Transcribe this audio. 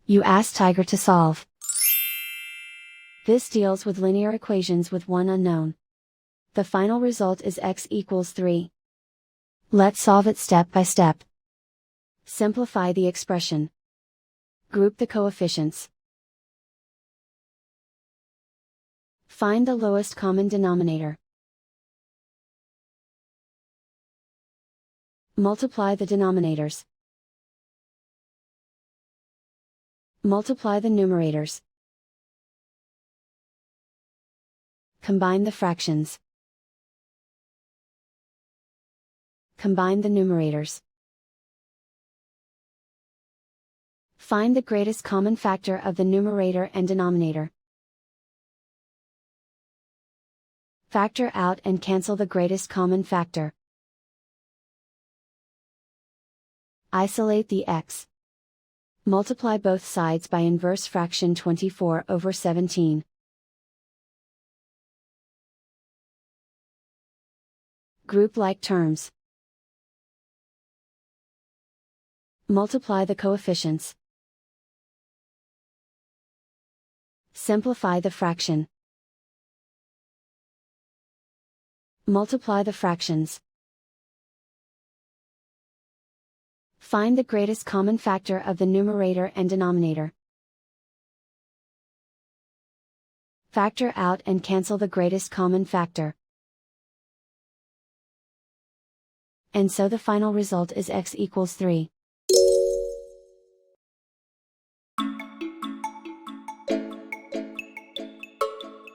You ask Tiger to solve. This deals with linear equations with one unknown. The final result is x equals 3. Let's solve it step by step. Simplify the expression. Group the coefficients. Find the lowest common denominator. Multiply the denominators. Multiply the numerators. Combine the fractions. Combine the numerators. Find the greatest common factor of the numerator and denominator. Factor out and cancel the greatest common factor. Isolate the x. Multiply both sides by inverse fraction 24/17. Group like terms. Multiply the coefficients. Simplify the fraction. Multiply the fractions. Find the greatest common factor of the numerator and denominator. Factor out and cancel the greatest common factor. And so the final result is x equals 3.